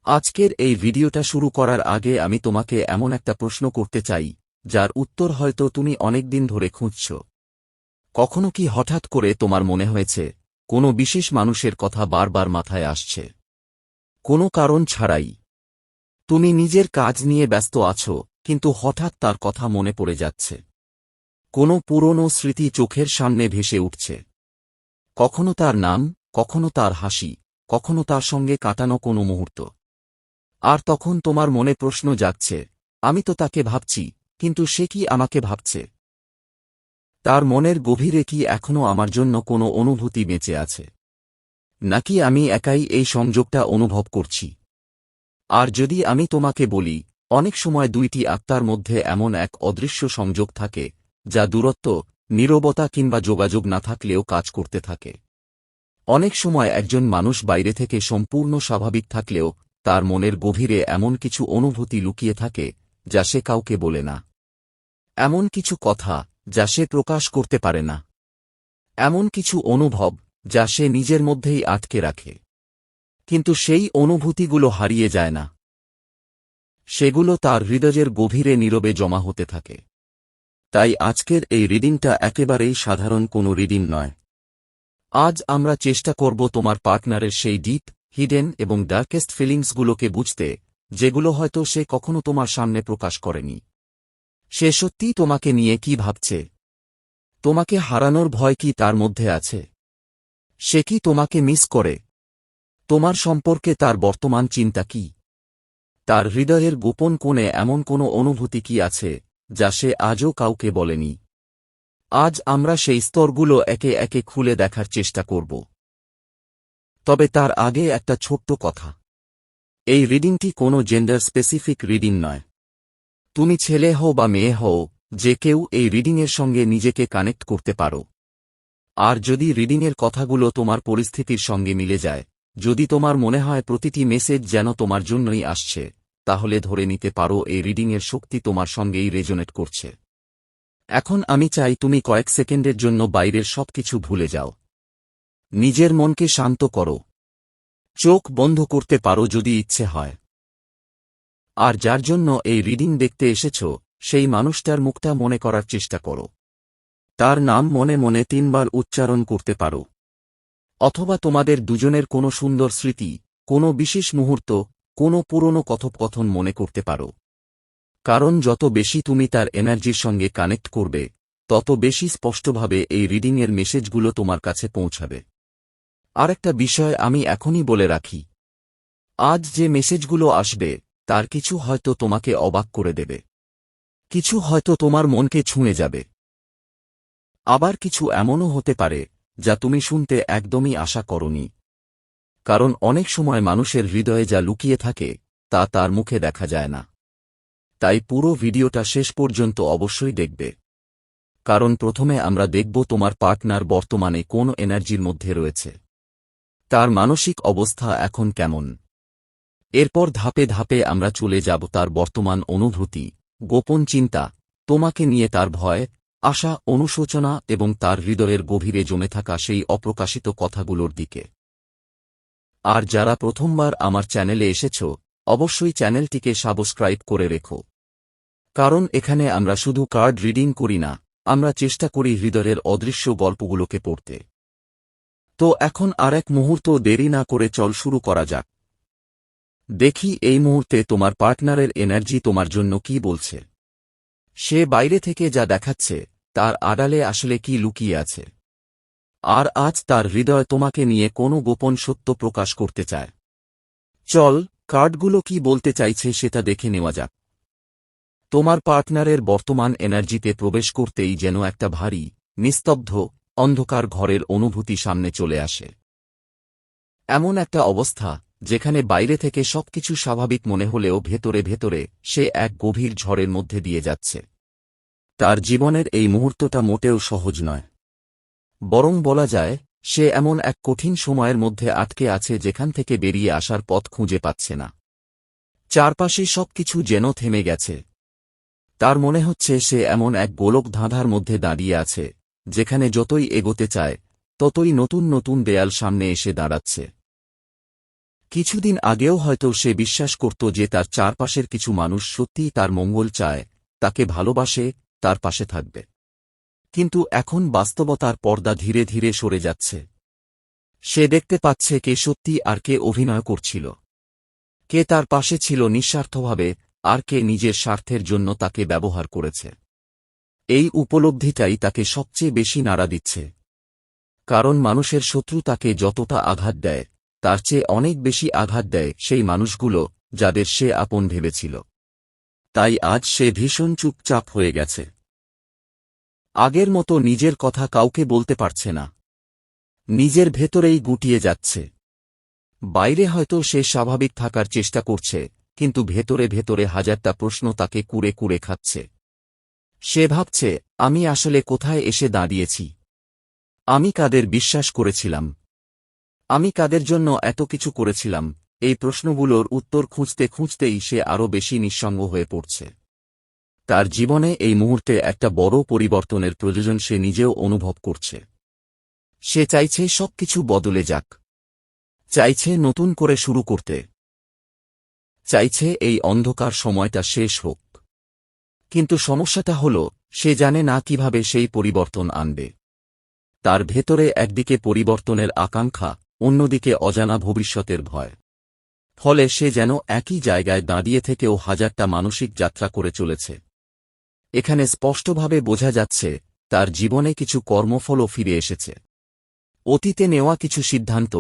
আজকের এই ভিডিওটা শুরু করার আগে আমি তোমাকে এমন একটা প্রশ্ন করতে চাই, যার উত্তর হয়তো তুমি অনেকদিন ধরে খুঁজছ। কখনো কি হঠাৎ করে তোমার মনে হয়েছে, কোনো বিশেষ মানুষের কথা বারবার মাথায় আসছে, কোনো কারণ ছাড়াই? তুমি নিজের কাজ নিয়ে ব্যস্ত আছো, কিন্তু হঠাৎ তার কথা মনে পড়ে যাচ্ছে। কোনো পুরনো স্মৃতি চোখের সামনে ভেসে উঠছে। কখনো তার নাম, কখনো তার হাসি, কখনো তার সঙ্গে কাটানো কোনো মুহূর্ত। আর তখন তোমার মনে প্রশ্ন জাগছে, আমি তো তাকে ভাবছি, কিন্তু সে কি আমাকে ভাবছে? তার মনের গভীরে কি এখনো আমার জন্য কোনো অনুভূতি বেঁচে আছে, নাকি আমি একাই এই সংযোগটা অনুভব করছি? আর যদি আমি তোমাকে বলি, অনেক সময় দুইটি আত্মার মধ্যে এমন এক অদৃশ্য সংযোগ থাকে, যা দূরত্ব, নীরবতা কিংবা যোগাযোগ না থাকলেও কাজ করতে থাকে। অনেক সময় একজন মানুষ বাইরে থেকে সম্পূর্ণ স্বাভাবিক থাকলেও তার মনের গভীরে এমন কিছু অনুভূতি লুকিয়ে থাকে, যা সে কাউকে বলে না। এমন কিছু কথা, যা সে প্রকাশ করতে পারে না। এমন কিছু অনুভব, যা সে নিজের মধ্যেই আটকে রাখে। কিন্তু সেই অনুভূতিগুলো হারিয়ে যায় না। সেগুলো তার হৃদয়ের গভীরে নীরবে জমা হতে থাকে। তাই আজকের এই রিডিংটা একেবারেই সাধারণ কোনো রিডিং নয়। আজ আমরা চেষ্টা করব তোমার পার্টনারের সেই ডিপ, হিডেন এবং ডার্কেস্ট ফিলিংসগুলোকে বুঝতে, যেগুলো হয়তো সে কখনো তোমার সামনে প্রকাশ করেনি। সে সত্যিই তোমাকে নিয়ে কি ভাবছে? তোমাকে হারানোর ভয় কি তার মধ্যে আছে? সে কি তোমাকে মিস করে? তোমার সম্পর্কে তার বর্তমান চিন্তা কি? তার হৃদয়ের গোপন কোণে এমন কোনো অনুভূতি কি আছে, যা সে আজও কাউকে বলেনি? আজ আমরা সেই স্তরগুলো একে একে খুলে দেখার চেষ্টা করব। তবে তার আগে একটা ছোট্ট কথা। এই রিডিংটি কোনো জেন্ডার স্পেসিফিক রিডিং নয়। তুমি ছেলে হও বা মেয়ে হও, যে কেউ এই রিডিংয়ের সঙ্গে নিজেকে কানেক্ট করতে পারো। আর যদি রিডিংয়ের কথাগুলো তোমার পরিস্থিতির সঙ্গে মিলে যায়, যদি তোমার মনে হয় প্রতিটি মেসেজ যেন তোমার জন্যই আসছে, তাহলে ধরে নিতে পারো এই রিডিংয়ের শক্তি তোমার সঙ্গেই রেজোনেট করছে। এখন আমি চাই তুমি কয়েক সেকেন্ডের জন্য বাইরের সবকিছু ভুলে যাও। নিজের মনকে শান্ত করো। চোখ বন্ধ করতে পারো যদি ইচ্ছে হয়। আর যার জন্য এই রিডিং দেখতে এসেছ, সেই মানুষটার মুখটা মনে করার চেষ্টা করো। তার নাম মনে মনে 3 বার উচ্চারণ করতে পারো। অথবা তোমাদের দুজনের কোনো সুন্দর স্মৃতি, কোনো বিশেষ মুহূর্ত, কোনো পুরনো কথোপকথন মনে করতে পারো। কারণ যত বেশি তুমি তার এনার্জির সঙ্গে কানেক্ট করবে, তত বেশি স্পষ্টভাবে এই রিডিংয়ের মেসেজগুলো তোমার কাছে পৌঁছাবে। আরেকটা বিষয় আমি এখনই বলে রাখি। আজ যে মেসেজগুলো আসবে, তার কিছু হয়তো তোমাকে অবাক করে দেবে। কিছু হয়তো তোমার মনকে ছুঁয়ে যাবে। আবার কিছু এমনও হতে পারে, যা তুমি শুনতে একদমই আশা করনি। কারণ অনেক সময় মানুষের হৃদয়ে যা লুকিয়ে থাকে, তা তার মুখে দেখা যায় না। তাই পুরো ভিডিওটা শেষ পর্যন্ত অবশ্যই দেখবে। কারণ প্রথমে আমরা দেখব তোমার পার্টনার বর্তমানে কোন এনার্জির মধ্যে রয়েছে। তার মানসিক অবস্থা এখন কেমন। এরপর ধাপে ধাপে আমরা চলে যাব তার বর্তমান অনুভূতি, গোপন চিন্তা, তোমাকে নিয়ে তার ভয়, আশা, অনুশোচনা এবং তার হৃদয়ের গভীরে জমে থাকা সেই অপ্রকাশিত কথাগুলোর দিকে। আর যারা প্রথমবার আমার চ্যানেলে এসেছ, অবশ্যই চ্যানেলটিকে সাবস্ক্রাইব করে রেখো। কারণ এখানে আমরা শুধু কার্ড রিডিং করি না, আমরা চেষ্টা করি হৃদয়ের অদৃশ্য গল্পগুলোকে পড়তে। তো এখন আরেক মুহূর্ত দেরি না করে চল শুরু করা যাক। দেখি এই মুহূর্তে তোমার পার্টনারের এনার্জি তোমার জন্য কি বলছে। সে বাইরে থেকে যা দেখাচ্ছে, তার আড়ালে আসলে কি লুকিয়ে আছে। আর আজ তার হৃদয় তোমাকে নিয়ে কোনো গোপন সত্য প্রকাশ করতে চায়। চল, কার্ডগুলো কি বলতে চাইছে সেটা দেখে নেওয়া যাক। তোমার পার্টনারের বর্তমান এনার্জিতে প্রবেশ করতেই যেন একটা ভারী, নিস্তব্ধ, অন্ধকার ঘরের অনুভূতি সামনে চলে আসে। এমন একটা অবস্থা, যেখানে বাইরে থেকে সবকিছু স্বাভাবিক মনে হলেও ভেতরে ভেতরে সে এক গভীর ঝড়ের মধ্যে দিয়ে যাচ্ছে। তার জীবনের এই মুহূর্তটা মোটেও সহজ নয়। বরং বলা যায়, সে এমন এক কঠিন সময়ের মধ্যে আটকে আছে যেখান থেকে বেরিয়ে আসার পথ খুঁজে পাচ্ছে না। চারপাশে সবকিছু যেন থেমে গেছে। তার মনে হচ্ছে সে এমন এক গোলক ধাঁধার মধ্যে দাঁড়িয়ে আছে, যেখানে যতই এগোতে চায়, ততই নতুন নতুন দেয়াল সামনে এসে দাঁড়াচ্ছে। কিছুদিন আগেও হয়তো সে বিশ্বাস করত যে তার চারপাশের কিছু মানুষ সত্যিই তার মঙ্গল চায়, তাকে ভালোবাসে, তার পাশে থাকবে। কিন্তু এখন বাস্তবতার পর্দা ধীরে ধীরে সরে যাচ্ছে। সে দেখতে পাচ্ছে কে সত্যি আর কে অভিনয় করছিল। কে তার পাশে ছিল নিঃস্বার্থভাবে, আর কে নিজের স্বার্থের জন্য তাকে ব্যবহার করেছে। এই উপলব্ধিটাই তাকে সবচেয়ে বেশি নাড়া দিচ্ছে। কারণ মানুষের শত্রু তাকে যতটা আঘাত দেয়, তার চেয়ে অনেক বেশি আঘাত দেয় সেই মানুষগুলো যাদের সে আপন ভেবেছিল। তাই আজ সে ভীষণ চুপচাপ হয়ে গেছে। আগের মতো নিজের কথা কাউকে বলতে পারছে না। নিজের ভেতরেই গুটিয়ে যাচ্ছে। বাইরে হয়তো সে স্বাভাবিক থাকার চেষ্টা করছে, কিন্তু ভেতরে ভেতরে হাজারটা প্রশ্ন তাকে কুরে কুরে খাচ্ছে। সে ভাবছে, আমি আসলে কোথায় এসে দাঁড়িয়েছি? আমি কাদের বিশ্বাস করেছিলাম? আমি কাদের জন্য এত কিছু করেছিলাম? এই প্রশ্নগুলোর উত্তর খুঁজতে খুঁজতেই সে আরও বেশি নিঃসঙ্গ হয়ে পড়ছে। তার জীবনে এই মুহূর্তে একটা বড় পরিবর্তনের প্রয়োজন সে নিজেও অনুভব করছে। সে চাইছে সবকিছু বদলে যাক। চাইছে নতুন করে শুরু করতে। চাইছে এই অন্ধকার সময়টা শেষ হোক। কিন্তু সমস্যাটা হল, সে জানে না কিভাবে সেই পরিবর্তন আনবে। তার ভেতরে একদিকে পরিবর্তনের আকাঙ্ক্ষা, অন্যদিকে অজানা ভবিষ্যতের ভয়। ফলে সে যেন একই জায়গায় দাঁড়িয়ে থেকেও হাজারটা মানসিক যাত্রা করে চলেছে। এখানে স্পষ্টভাবে বোঝা যাচ্ছে, তার জীবনে কিছু কর্মফলও ফিরে এসেছে। অতীতে নেওয়া কিছু সিদ্ধান্ত,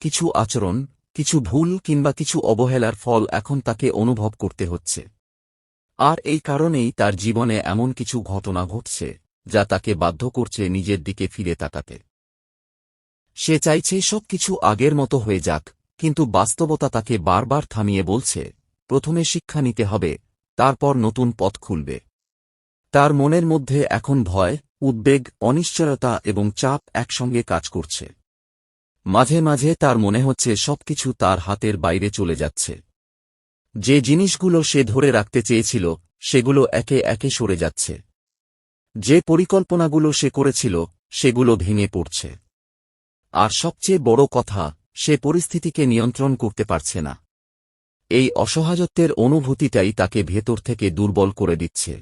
কিছু আচরণ, কিছু ভুল কিংবা কিছু অবহেলার ফল এখন তাকে অনুভব করতে হচ্ছে। আর এই কারণেই তার জীবনে এমন কিছু ঘটনা ঘটছে, যা তাকে বাধ্য করছে নিজের দিকে ফিরে তাকাতে। সে চাইছে সবকিছু আগের মতো হয়ে যাক, কিন্তু বাস্তবতা তাকে বারবার থামিয়ে বলছে, প্রথমে শিক্ষা নিতে হবে, তারপর নতুন পথ খুলবে। তার মনের মধ্যে এখন ভয়, উদ্বেগ, অনিশ্চয়তা এবং চাপ একসঙ্গে কাজ করছে। মাঝে মাঝে তার মনে হচ্ছে সবকিছু তার হাতের বাইরে চলে যাচ্ছে। যে জিনিসগুলো সে ধরে রাখতে চেয়েছিল, সেগুলো একে একে সরে যাচ্ছে। যে পরিকল্পনাগুলো সে করেছিল, সেগুলো ভেঙে পড়ছে। আর সবচেয়ে বড় কথা, সে পরিস্থিতিকে নিয়ন্ত্রণ করতে পারছে না। এই অসহায়ত্বের অনুভূতিটাই তাকে ভেতর থেকে দুর্বল করে দিচ্ছে।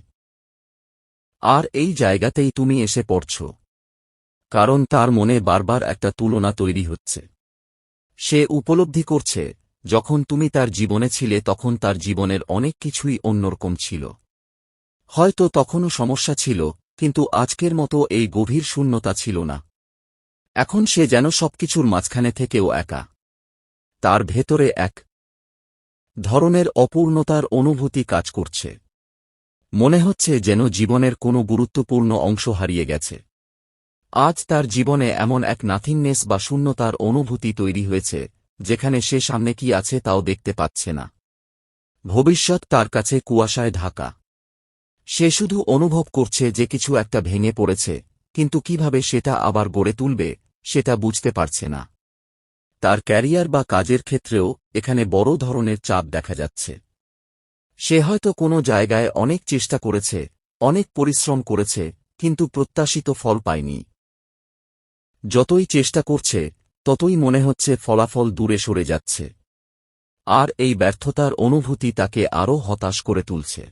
আর এই জায়গাতেই তুমি এসে পড়ছ। কারণ তার মনে বারবার একটা তুলনা তৈরি হচ্ছে। সে উপলব্ধি করছে, যখন তুমি তার জীবনে ছিলে তখন তার জীবনের অনেক কিছুই অন্যরকম ছিল। হয়তো তখনও সমস্যা ছিল, কিন্তু আজকের মতো এই গভীর শূন্যতা ছিল না। এখন সে যেন সবকিছুর মাঝখানে থেকেও একা। তার ভেতরে এক ধরনের অপূর্ণতার অনুভূতি কাজ করছে। মনে হচ্ছে যেন জীবনের কোনো গুরুত্বপূর্ণ অংশ হারিয়ে গেছে। আজ তার জীবনে এমন এক নাথিংনেস বা শূন্যতার অনুভূতি তৈরি হয়েছে, যেখানে সে সামনে কি আছে তাও দেখতে পাচ্ছে না। ভবিষ্যৎ তার কাছে কুয়াশায় ঢাকা। সে শুধু অনুভব করছে যে কিছু একটা ভেঙে পড়েছে, কিন্তু কিভাবে সেটা আবার গড়ে তুলবে, সেটা বুঝতে পারছে না। তার ক্যারিয়ার বা কাজের ক্ষেত্রেও এখানে বড় ধরনের চাপ দেখা যাচ্ছে। সে হয়তো কোনো জায়গায় অনেক চেষ্টা করেছে, অনেক পরিশ্রম করেছে, কিন্তু প্রত্যাশিত ফল পায়নি। যতই চেষ্টা করছে, ততই মনে হচ্ছে ফলাফল দূরে সরে যাচ্ছে। আর এই ব্যর্থতার অনুভূতি তাকে আরও হতাশ করে তুলছে।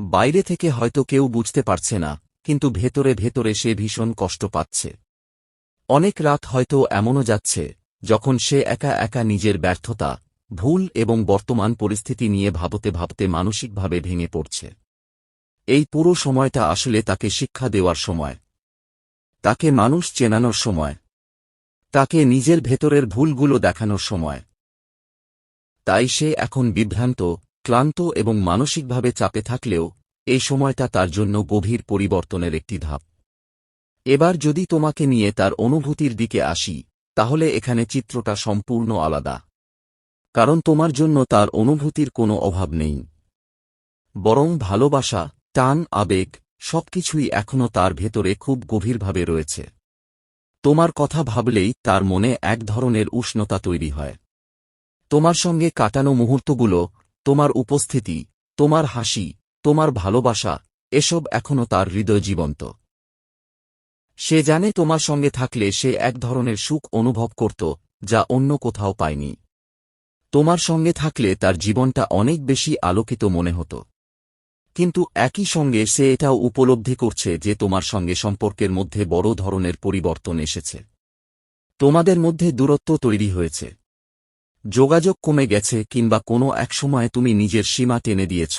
বাইরে থেকে হয়তো কেউ বুঝতে পারছে না, কিন্তু ভেতরে ভেতরে সে ভীষণ কষ্ট পাচ্ছে। অনেক রাত হয়তো এমনও যাচ্ছে, যখন সে একা একা নিজের ব্যর্থতা, ভুল এবং বর্তমান পরিস্থিতি নিয়ে ভাবতে ভাবতে মানসিকভাবে ভেঙে পড়ছে। এই পুরো সময়টা আসলে তাকে শিক্ষা দেওয়ার সময়। তাকে মানুষ চেনানোর সময়। তাকে নিজের ভেতরের ভুলগুলো দেখানোর সময়। তাই সে এখন বিভ্রান্ত, ক্লান্ত এবং মানসিকভাবে চাপে থাকলেও এই সময়টা তার জন্য গভীর পরিবর্তনের একটি ধাপ। এবার যদি তোমাকে নিয়ে তার অনুভূতির দিকে আসি, তাহলে এখানে চিত্রটা সম্পূর্ণ আলাদা। কারণ তোমার জন্য তার অনুভূতির কোনো অভাব নেই। বরং ভালোবাসা, টান, আবেগ সবকিছুই এখনও তার ভেতরে খুব গভীরভাবে রয়েছে। তোমার কথা ভাবলেই তার মনে এক ধরনের উষ্ণতা তৈরি হয়। তোমার সঙ্গে কাটানো মুহূর্তগুলো, তোমার উপস্থিতি, তোমার হাসি, তোমার ভালোবাসা, এসব এখনও তার হৃদয় জীবন্ত। সে জানে তোমার সঙ্গে থাকলে সে এক ধরনের সুখ অনুভব করত, যা অন্য কোথাও পায়নি। তোমার সঙ্গে থাকলে তার জীবনটা অনেক বেশি আলোকিত মনে হতো। কিন্তু একই সঙ্গে সে এটাও উপলব্ধি করছে যে তোমার সঙ্গে সম্পর্কের মধ্যে বড় ধরনের পরিবর্তন এসেছে। তোমাদের মধ্যে দূরত্ব তৈরি হয়েছে, যোগাযোগ কমে গেছে, কিংবা কোনো একসময় তুমি নিজের সীমা টেনে দিয়েছ।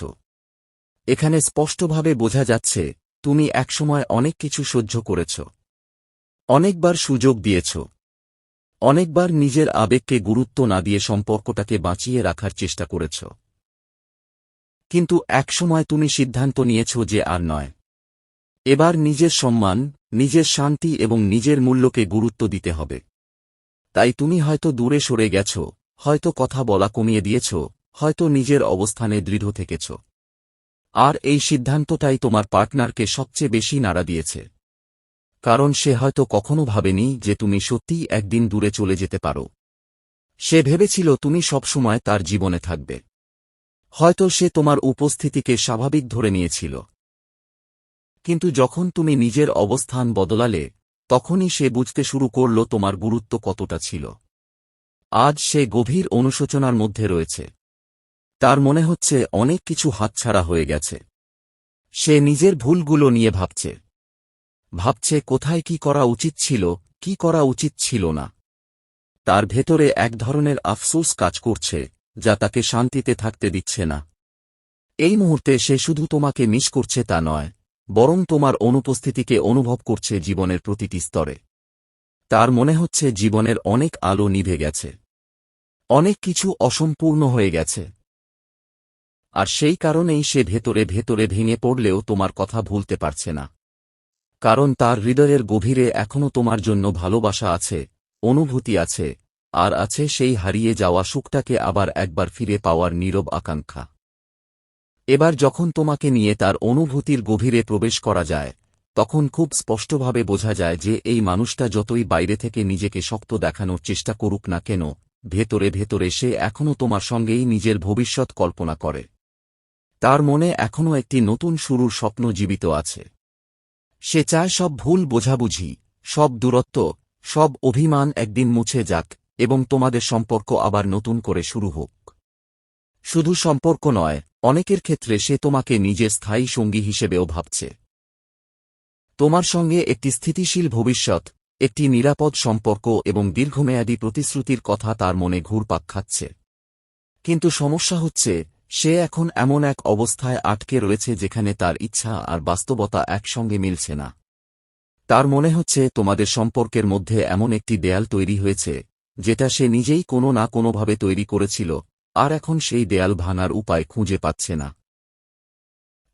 এখানে স্পষ্টভাবে বোঝা যাচ্ছে তুমি একসময় অনেক কিছু সহ্য করেছ, অনেকবার সুযোগ দিয়েছ, অনেকবার নিজের আবেগকে গুরুত্ব না দিয়ে সম্পর্কটাকে বাঁচিয়ে রাখার চেষ্টা করেছ। কিন্তু একসময় তুমি সিদ্ধান্ত নিয়েছ যে আর নয়। এবার নিজের সম্মান, নিজের শান্তি এবং নিজের মূল্যকে গুরুত্ব দিতে হবে। তাই তুমি হয়তো দূরে সরে গেছ, হয়তো কথা বলা কমিয়ে দিয়েছ, হয়তো নিজের অবস্থানে দৃঢ় থেকেছ। আর এই সিদ্ধান্তটাই তোমার পার্টনারকে সবচেয়ে বেশি নাড়া দিয়েছে। কারণ সে হয়তো কখনো ভাবেনি যে তুমি সত্যিই একদিন দূরে চলে যেতে পারো। সে ভেবেছিল তুমি সবসময় তার জীবনে থাকবে। হয়তো সে তোমার উপস্থিতিকে স্বাভাবিক ধরে নিয়েছিল। কিন্তু যখন তুমি নিজের অবস্থান বদলালে, তখনই সে বুঝতে শুরু করল তোমার গুরুত্ব কতটা ছিল। আজ সে গভীর অনুশোচনার মধ্যে রয়েছে। তার মনে হচ্ছে অনেক কিছু হাতছাড়া হয়ে গেছে। সে নিজের ভুলগুলো নিয়ে ভাবছে কোথায় কি করা উচিত ছিল, কি করা উচিত ছিল না। তার ভেতরে এক ধরনের আফসোস কাজ করছে, যা তাকে শান্তিতে থাকতে দিচ্ছে না। এই মুহূর্তে সে শুধু তোমাকে মিস করছে তা নয়, বরং তোমার অনুপস্থিতিকে অনুভব করছে জীবনের প্রতিটি স্তরে। তার মনে হচ্ছে জীবনের অনেক আলো নিভে গেছে, অনেক কিছু অসম্পূর্ণ হয়ে গেছে। আর সেই কারণেই সে ভেতরে ভেতরে ভেঙে পড়লেও তোমার কথা ভুলতে পারছে না। কারণ তার হৃদয়ের গভীরে এখনও তোমার জন্য ভালোবাসা আছে, অনুভূতি আছে, আর আছে সেই হারিয়ে যাওয়া সুখটাকে আবার একবার ফিরে পাওয়ার নীরব আকাঙ্ক্ষা। এবার যখন তোমাকে নিয়ে তার অনুভূতির গভীরে প্রবেশ করা যায়, তখন খুব স্পষ্টভাবে বোঝা যায় যে এই মানুষটা যতই বাইরে থেকে নিজেকে শক্ত দেখানোর চেষ্টা করুক না কেন, ভেতরে ভেতরে সে এখনও তোমার সঙ্গেই নিজের ভবিষ্যৎ কল্পনা করে। তার মনে এখনও একটি নতুন শুরুর স্বপ্ন জীবিত আছে। সে চায় সব ভুল বোঝাবুঝি, সব দূরত্ব, সব অভিমান একদিন মুছে যাক এবং তোমাদের সম্পর্ক আবার নতুন করে শুরু হোক। শুধু সম্পর্ক নয়, অনেকের ক্ষেত্রে সে তোমাকে নিজের স্থায়ী সঙ্গী হিসেবেও ভাবছে। তোমার সঙ্গে একটি স্থিতিশীল ভবিষ্যৎ, একটি নিরাপদ সম্পর্ক এবং দীর্ঘমেয়াদী প্রতিশ্রুতির কথা তার মনে ঘুরপাক খাচ্ছে। কিন্তু সমস্যা হচ্ছে, সে এখন এমন এক অবস্থায় আটকে রয়েছে যেখানে তার ইচ্ছা আর বাস্তবতা একসঙ্গে মিলছে না। তার মনে হচ্ছে তোমাদের সম্পর্কের মধ্যে এমন একটি দেয়াল তৈরি হয়েছে, যেটা সে নিজেই কোনো না কোনোভাবে তৈরি করেছিল, আর এখন সেই দেয়াল ভাঙার উপায় খুঁজে পাচ্ছে না।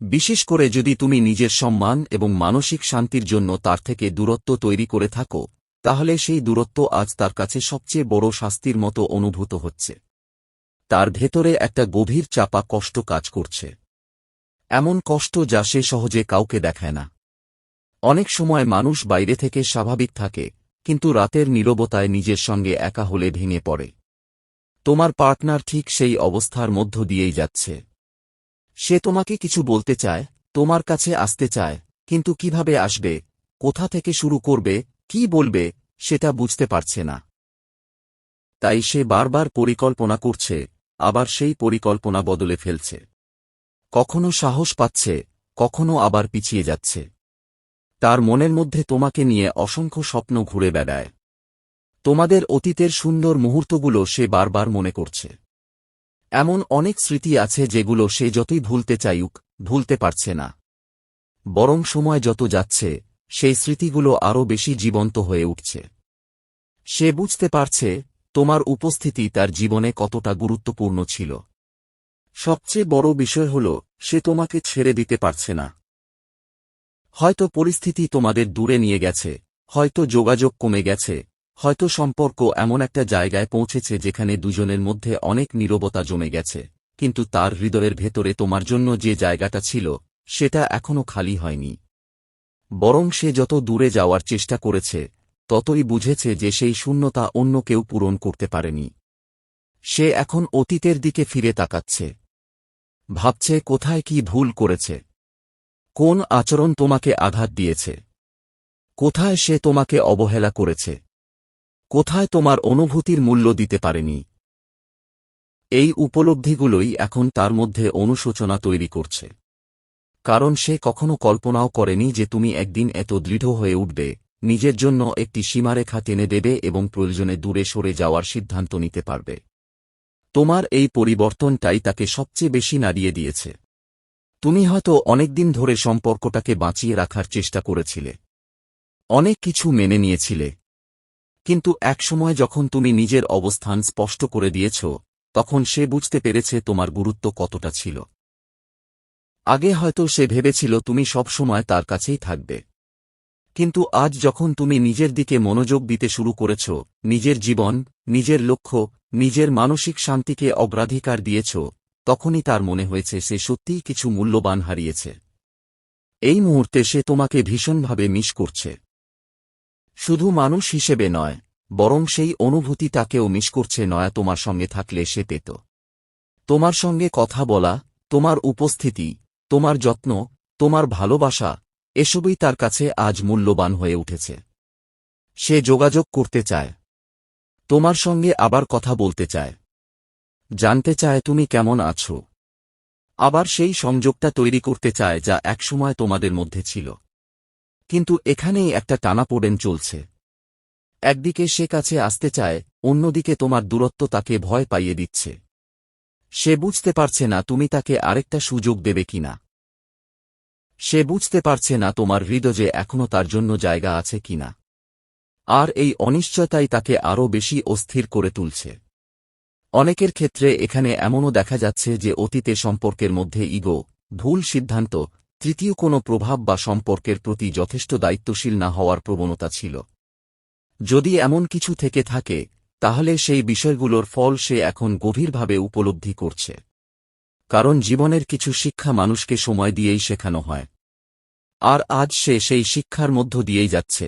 বিশেষ করে যদি তুমি নিজের সম্মান এবং মানসিক শান্তির জন্য তার থেকে দূরত্ব তৈরি করে থাকো, তাহলে সেই দূরত্ব আজ তার কাছে সবচেয়ে বড় শাস্তির মতো অনুভূত হচ্ছে। তার ভেতরে একটা গভীর চাপা কষ্ট কাজ করছে, এমন কষ্ট যা সে সহজে কাউকে দেখায় না। অনেক সময় মানুষ বাইরে থেকে স্বাভাবিক থাকে, কিন্তু রাতের নীরবতায় নিজের সঙ্গে একা হলে ভেঙে পড়ে। তোমার পার্টনার ঠিক সেই অবস্থার মধ্য দিয়েই যাচ্ছে। সে তোমাকে কিছু বলতে চায়, তোমার কাছে আসতে চায়, কিন্তু কিভাবে আসবে, কোথা থেকে শুরু করবে, কি বলবে, সেটা বুঝতে পারছে না। তাই সে বারবার পরিকল্পনা করছে, আবার সেই পরিকল্পনা বদলে ফেলছে। কখনো সাহস পাচ্ছে, কখনো আবার পিছিয়ে যাচ্ছে। তার মনের মধ্যে তোমাকে নিয়ে অসংখ্য স্বপ্ন ঘুরে বেড়ায়। তোমাদের অতীতের সুন্দর মুহূর্তগুলো সে বারবার মনে করছে। এমন অনেক স্মৃতি আছে যেগুলো সে যতই ভুলতে চাইুক, ভুলতে পারছে না। বরং সময় যত যাচ্ছে, সেই স্মৃতিগুলো আরও বেশি জীবন্ত হয়ে উঠছে। সে বুঝতে পারছে তোমার উপস্থিতি তার জীবনে কতটা গুরুত্বপূর্ণ ছিল। সবচেয়ে বড় বিষয় হল, সে তোমাকে ছেড়ে দিতে পারছে না। হয়তো পরিস্থিতি তোমাদের দূরে নিয়ে গেছে, হয়তো যোগাযোগ কমে গেছে, হয়তো সম্পর্ক এমন একটা জায়গায় পৌঁছেছে যেখানে দুজনের মধ্যে অনেক নীরবতা জমে গেছে, কিন্তু তার হৃদয়ের ভেতরে তোমার জন্য যে জায়গাটা ছিল, সেটা এখনো খালি হয়নি। বরং সে যত দূরে যাওয়ার চেষ্টা করেছে, ততই বুঝেছে যে সেই শূন্যতা অন্য কেউ পূরণ করতে পারেনি। সে এখন অতীতের দিকে ফিরে তাকাচ্ছে, ভাবছে কোথায় কি ভুল করেছে, কোন আচরণ তোমাকে আঘাত দিয়েছে, কোথায় সে তোমাকে অবহেলা করেছে, কোথায় তোমার অনুভূতির মূল্য দিতে পারেনি। এই উপলব্ধিগুলোই এখন তার মধ্যে অনুশোচনা তৈরি করছে। কারণ সে কখনো কল্পনাও করেনি যে তুমি একদিন এত দৃঢ় হয়ে উঠবে, নিজের জন্য একটি সীমারেখা টেনে দেবে এবং প্রয়োজনে দূরে সরে যাওয়ার সিদ্ধান্ত নিতে পারবে। তোমার এই পরিবর্তনটাই তাকে সবচেয়ে বেশি নাড়িয়ে দিয়েছে। তুমি হয়তো অনেকদিন ধরে সম্পর্কটাকে বাঁচিয়ে রাখার চেষ্টা করেছিলে, অনেক কিছু মেনে নিয়েছিলে, কিন্তু একসময় যখন তুমি নিজের অবস্থান স্পষ্ট করে দিয়েছ, তখন সে বুঝতে পেরেছে তোমার গুরুত্ব কতটা ছিল। আগে হয়তো সে ভেবেছিল তুমি সবসময় তার কাছেই থাকবে, কিন্তু আজ যখন তুমি নিজের দিকে মনোযোগ দিতে শুরু করেছ, নিজের জীবন, নিজের লক্ষ্য, নিজের মানসিক শান্তিকে অগ্রাধিকার দিয়েছ, তখনই তার মনে হয়েছে সে সত্যিই কিছু মূল্যবান হারিয়েছে। এই মুহূর্তে সে তোমাকে ভীষণভাবে মিস করছে। শুধু মানুষ হিসেবে নয়, বরং সেই অনুভূতি তাকেও মিস করছে। নয়া তোমার সঙ্গে থাকলে সে পেত তোমার সঙ্গে কথা বলা, তোমার উপস্থিতি, তোমার যত্ন, তোমার ভালোবাসা, এসবই তার কাছে আজ মূল্যবান হয়ে উঠেছে। সে যোগাযোগ করতে চায়, তোমার সঙ্গে আবার কথা বলতে চায়, জানতে চায় তুমি কেমন আছো, আবার সেই সংযোগটা তৈরি করতে চায় যা একসময় তোমাদের মধ্যে ছিল। কিন্তু এখানেই একটা টানাপোড়েন চলছে। একদিকে সে কাছে আসতে চায়, অন্যদিকে তোমার দূরত্ব তাকে ভয় পাইয়ে দিচ্ছে। সে বুঝতে পারছে না তুমি তাকে আরেকটা সুযোগ দেবে কিনা। সে বুঝতে পারছে না তোমার হৃদয়ে এখনো তার জন্য জায়গা আছে কিনা। আর এই অনিশ্চয়তাই তাকে আরও বেশি অস্থির করে তুলছে। অনেকের ক্ষেত্রে এখানে এমনও দেখা যাচ্ছে যে অতীতে সম্পর্কের মধ্যে ইগো, ভুল সিদ্ধান্ত, তৃতীয় কোনো প্রভাব বা সম্পর্কের প্রতি যথেষ্ট দায়িত্বশীল না হওয়ার প্রবণতা ছিল। যদি এমন কিছু থেকে থাকে, তাহলে সেই বিষয়গুলোর ফল সে এখন গভীরভাবে উপলব্ধি করছে। কারণ জীবনের কিছু শিক্ষা মানুষকে সময় দিয়েই শেখানো হয়, আর আজ সে সেই শিক্ষার মধ্য দিয়েই যাচ্ছে।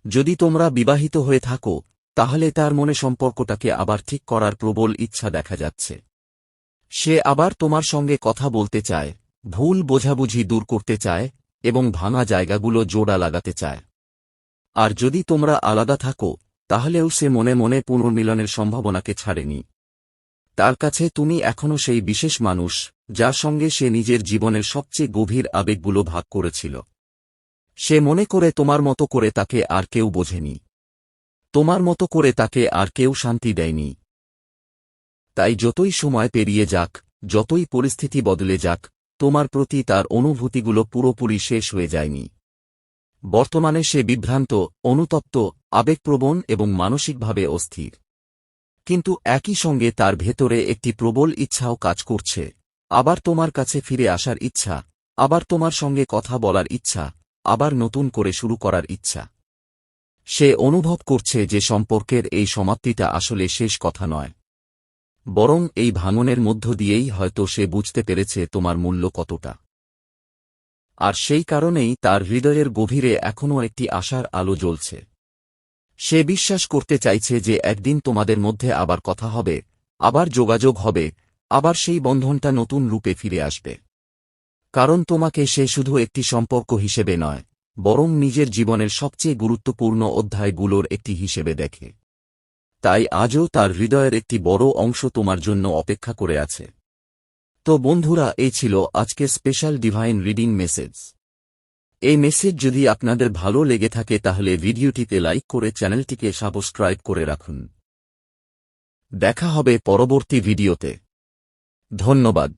যদি তোমরা বিবাহিত হয়ে থাকো, তাহলে তার মনে সম্পর্কটাকে আবার ঠিক করার প্রবল ইচ্ছা দেখা যাচ্ছে। সে আবার তোমার সঙ্গে কথা বলতে চায়, ভুল বোঝাবুঝি দূর করতে চায় এবং ভাঙা জায়গাগুলো জোড়া লাগাতে চায়। আর যদি তোমরা আলাদা থাকো, তাহলেও সে মনে মনে পুনর্মিলনের সম্ভাবনাকে ছাড়েনি। তার কাছে তুমি এখনও সেই বিশেষ মানুষ, যার সঙ্গে সে নিজের জীবনের সবচেয়ে গভীর আবেগগুলো ভাগ করেছিল। সে মনে করে তোমার মতো করে তাকে আর কেউ বোঝেনি, তোমার মতো করে তাকে আর কেউ শান্তি দেয়নি। তাই যতই সময় পেরিয়ে যাক, যতই পরিস্থিতি বদলে যাক, তোমার প্রতি তার অনুভূতিগুলো পুরোপুরি শেষ হয়ে যায়নি। বর্তমানে সে বিভ্রান্ত, অনুতপ্ত, আবেগপ্রবণ এবং মানসিকভাবে অস্থির। কিন্তু একই সঙ্গে তার ভেতরে একটি প্রবল ইচ্ছাও কাজ করছে, আবার তোমার কাছে ফিরে আসার ইচ্ছা, আবার তোমার সঙ্গে কথা বলার ইচ্ছা, আবার নতুন করে শুরু করার ইচ্ছা। সে অনুভব করছে যে সম্পর্কের এই সমাপ্তিটা আসলে শেষ কথা নয়, বরং এই ভাঙনের মধ্য দিয়েই হয়তো সে বুঝতে পেরেছে তোমার মূল্য কতটা। আর সেই কারণেই তার হৃদয়ের গভীরে এখনও একটি আশার আলো জ্বলছে। সে বিশ্বাস করতে চাইছে যে একদিন তোমাদের মধ্যে আবার কথা হবে, আবার যোগাযোগ হবে, আবার সেই বন্ধনটা নতুন রূপে ফিরে আসবে। কারণ তোমাকে সে শুধু একটি সম্পর্ক হিসেবে নয়, বরং নিজের জীবনের সবচেয়ে গুরুত্বপূর্ণ অধ্যায়গুলোর একটি হিসেবে দেখে। তাই আজও তার হৃদয়ের একটি বড় অংশ তোমার জন্য অপেক্ষা করে আছে। তো বন্ধুরা, এই ছিল আজকের স্পেশাল ডিভাইন রিডিং মেসেজ। এই মেসেজ যদি আপনাদের ভালো লেগে থাকে তাহলে ভিডিওটিতে লাইক করে চ্যানেলটিকে সাবস্ক্রাইব করে রাখুন। দেখা হবে পরবর্তী ভিডিওতে। ধন্যবাদ।